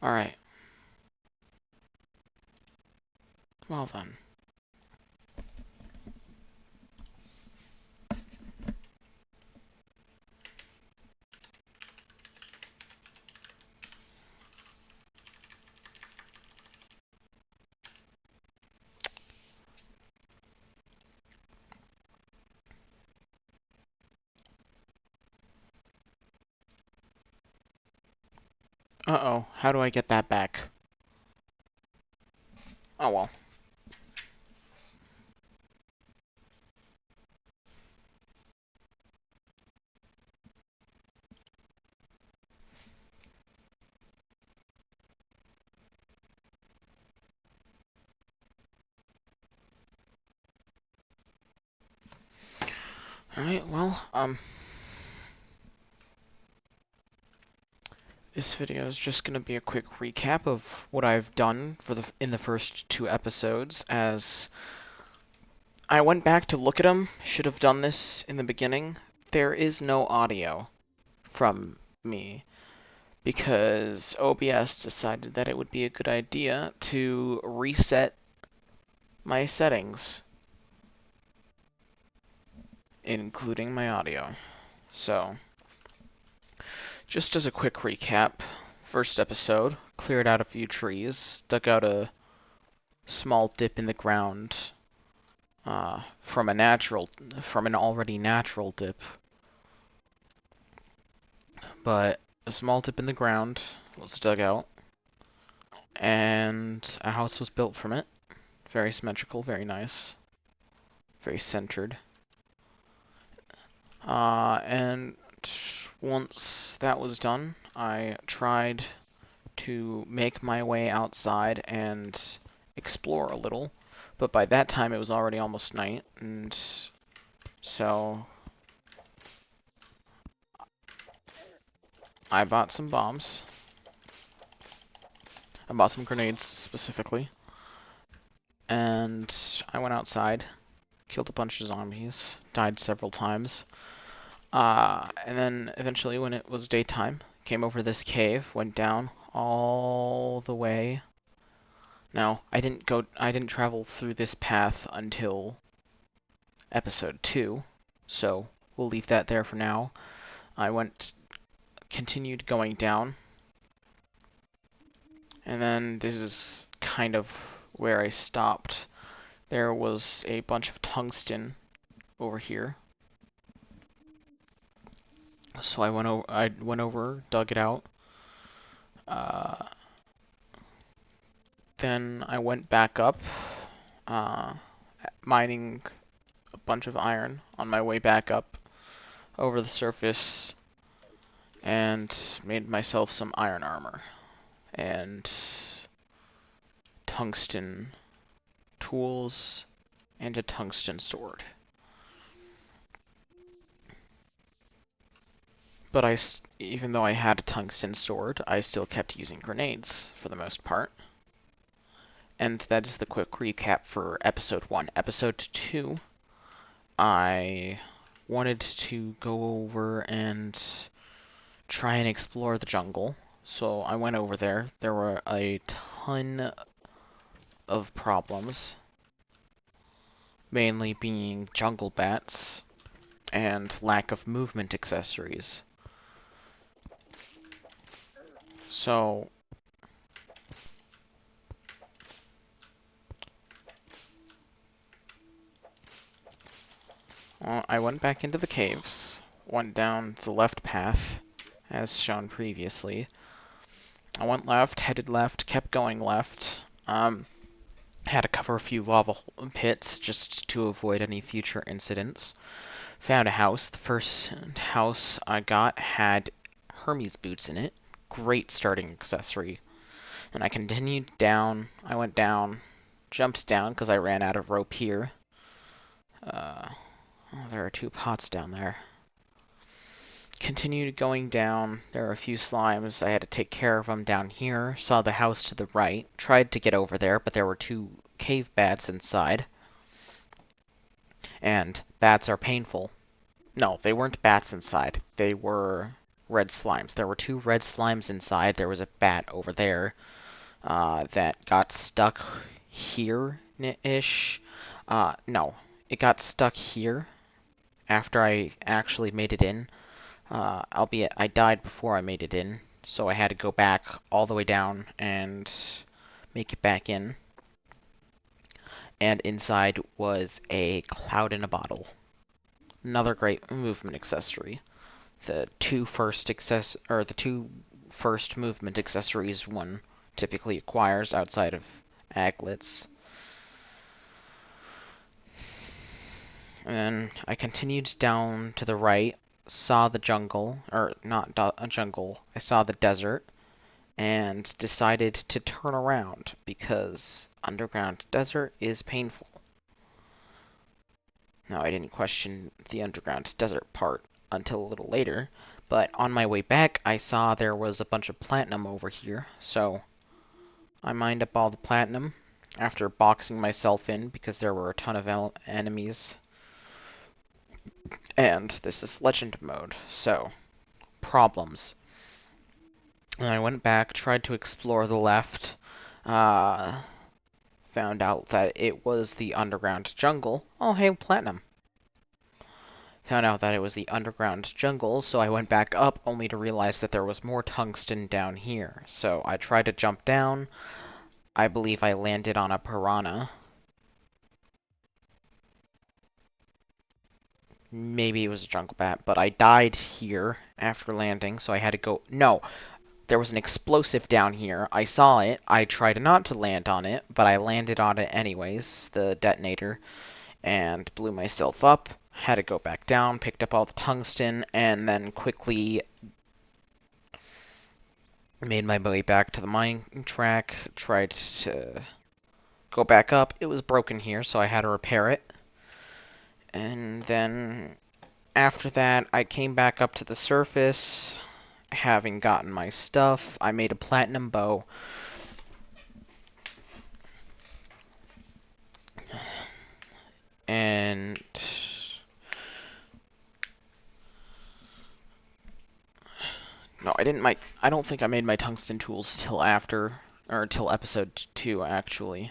Alright. Well then. Uh-oh. How do I get that back? Oh well. Alright, well, this video is just going to be a quick recap of what I've done in the first two episodes, as I went back to look at them. Should have done this in the beginning. There is no audio from me because OBS decided that it would be a good idea to reset my settings, including my audio. So, just as a quick recap, first episode, cleared out a few trees, dug out a small dip in the ground from an already natural dip, but a small dip in the ground was dug out, and a house was built from it. Very symmetrical, very nice, very centered. And once that was done, I tried to make my way outside and explore a little, but by that time it was already almost night, and so I bought some bombs. I bought some grenades specifically, and I went outside, killed a bunch of zombies, died several times, and then eventually when it was daytime, came over this cave, went down all the way. Now, I didn't travel through this path until episode 2, so we'll leave that there for now. Continued going down, and then this is kind of where I stopped. There was a bunch of tungsten over here, so I went over, dug it out. Uh, then I went back up, uh, mining a bunch of iron on my way back up over the surface, and made myself some iron armor and tungsten tools and a tungsten sword. But even though I had a tungsten sword, I still kept using grenades for the most part. And that is the quick recap for episode 1. Episode 2, I wanted to go over and try and explore the jungle. So I went over there. There were a ton of problems, mainly being jungle bats and lack of movement accessories. So I went back into the caves, went down the left path, as shown previously. I went left, headed left, kept going left. Had to cover a few lava pits just to avoid any future incidents. Found a house. The first house I got had Hermes boots in it. Great starting accessory. And I continued down. I went down, jumped down because I ran out of rope here. There are 2 pots down there. Continued going down. There are a few slimes. I had to take care of them down here. Saw the house to the right. Tried to get over there, but there were 2 cave bats inside. And bats are painful. No, they weren't bats inside. They were red slimes. There were 2 red slimes inside. There was a bat over there that got stuck here-ish. No, it got stuck here after I actually made it in. Albeit I died before I made it in, so I had to go back all the way down and make it back in. And inside was a cloud in a bottle. Another great movement accessory. The two first movement accessories one typically acquires outside of aglets. And then I continued down to the right, saw the jungle, or not a jungle, I saw the desert, and decided to turn around because underground desert is painful. Now, I didn't question the underground desert part until a little later, but on my way back, I saw there was a bunch of platinum over here, so I mined up all the platinum after boxing myself in because there were a ton of enemies. And this is legend mode, so problems. And I went back, tried to explore the left, found out that it was the underground jungle. Oh, hey, platinum. Found out that it was the underground jungle, so I went back up only to realize that there was more tungsten down here. So I tried to jump down. I believe I landed on a piranha. Maybe it was a jungle bat, but I died here after landing, so I had to go... No, there was an explosive down here. I saw it. I tried not to land on it, but I landed on it anyways, the detonator, and blew myself up. Had to go back down, picked up all the tungsten, and then quickly made my way back to the mine track, tried to go back up. It was broken here, so I had to repair it. And then after that, I came back up to the surface, having gotten my stuff. I made a platinum bow. And no, I don't think I made my tungsten tools till after, or till episode 2, actually.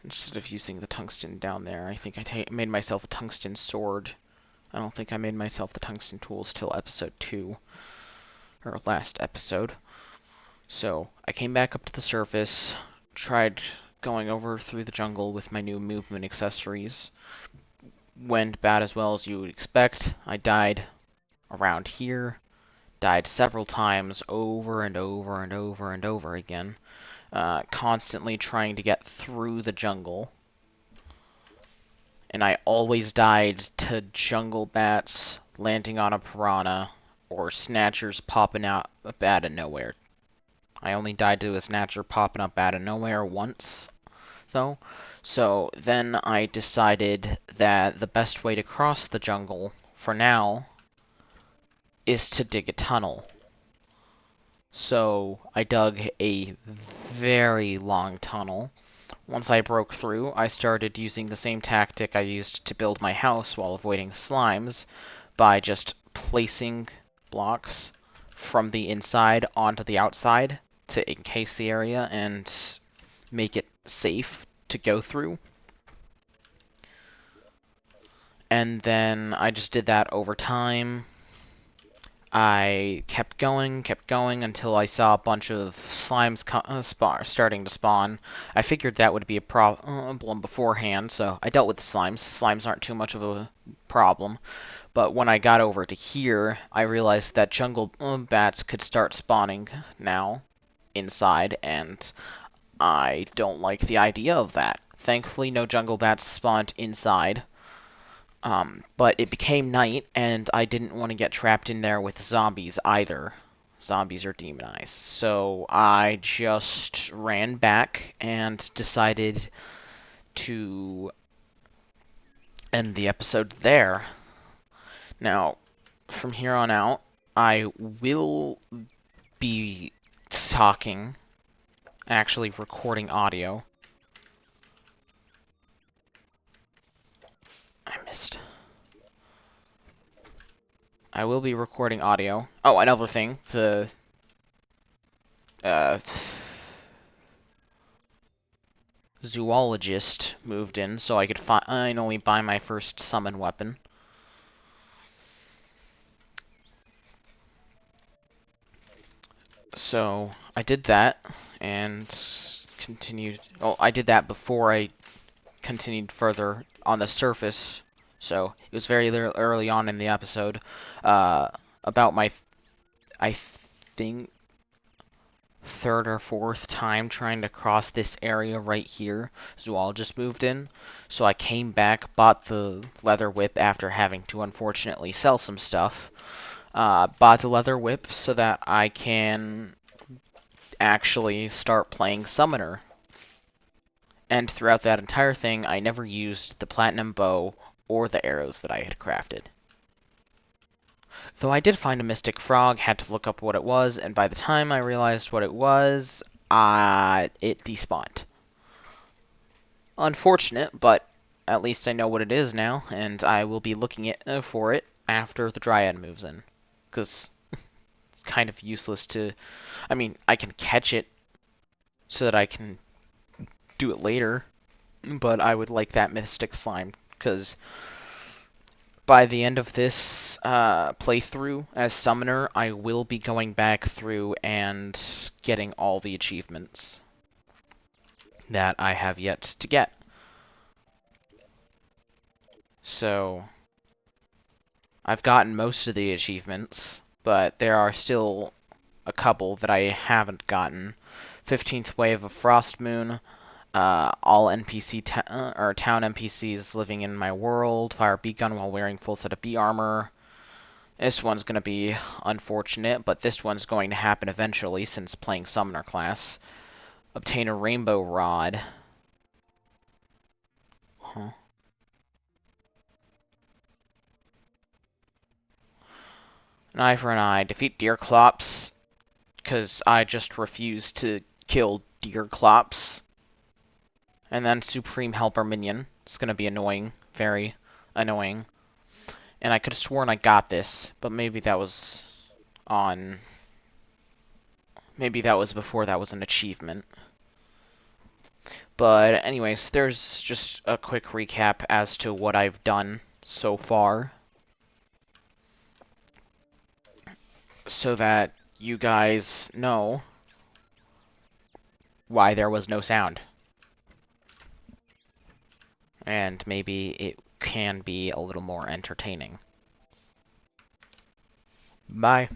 Instead of using the tungsten down there, I think I made myself a tungsten sword. I don't think I made myself the tungsten tools till episode 2, or last episode. So, I came back up to the surface, tried going over through the jungle with my new movement accessories. Went about as well as you would expect. I died around here. Died several times, over and over and over and over again. Constantly trying to get through the jungle. And I always died to jungle bats landing on a piranha, or snatchers popping out out of nowhere. I only died to a snatcher popping up out of nowhere once, though. So then I decided that the best way to cross the jungle, for now, is to dig a tunnel. So I dug a very long tunnel. Once I broke through, I started using the same tactic I used to build my house while avoiding slimes, by just placing blocks from the inside onto the outside to encase the area and make it safe to go through. And then I just did that over time. I kept going until I saw a bunch of slimes starting to spawn. I figured that would be a problem beforehand, so I dealt with the slimes. Slimes aren't too much of a problem. But when I got over to here, I realized that jungle bats could start spawning now inside, and I don't like the idea of that. Thankfully, no jungle bats spawned inside. But it became night, and I didn't want to get trapped in there with zombies either. Zombies are demonized. So I just ran back and decided to end the episode there. Now, from here on out, I will be talking, actually recording audio. I missed. I will be recording audio. Oh, another thing, the uh, zoologist moved in, so I could finally buy my first summon weapon. So I did that and continued. Well, I did that before I continued further on the surface. So it was very early on in the episode. Uh, about my, I think, third or fourth time trying to cross this area right here. Zoologist moved in. So I came back, bought the leather whip after having to unfortunately sell some stuff. Bought the leather whip so that I can actually start playing Summoner. And throughout that entire thing, I never used the platinum bow or the arrows that I had crafted. Though I did find a mystic frog, had to look up what it was, and by the time I realized what it was, it despawned. Unfortunate, but at least I know what it is now, and I will be looking for it after the Dryad moves in. Because it's kind of useless to... I mean, I can catch it so that I can do it later, but I would like that mystic slime, because by the end of this playthrough as Summoner, I will be going back through and getting all the achievements that I have yet to get. So, I've gotten most of the achievements, but there are still a couple that I haven't gotten. 15th Wave of Frost Moon, all or town NPCs living in my world, fire beat gun while wearing full set of bee armor. This one's going to be unfortunate, but this one's going to happen eventually since playing Summoner class. Obtain a Rainbow Rod. Huh. An eye for an eye. Defeat Deerclops, because I just refuse to kill Deerclops. And then Supreme Helper Minion. It's going to be annoying. Very annoying. And I could have sworn I got this, but maybe that was on... Maybe that was before that was an achievement. But anyways, there's just a quick recap as to what I've done so far, so that you guys know why there was no sound. And maybe it can be a little more entertaining. Bye.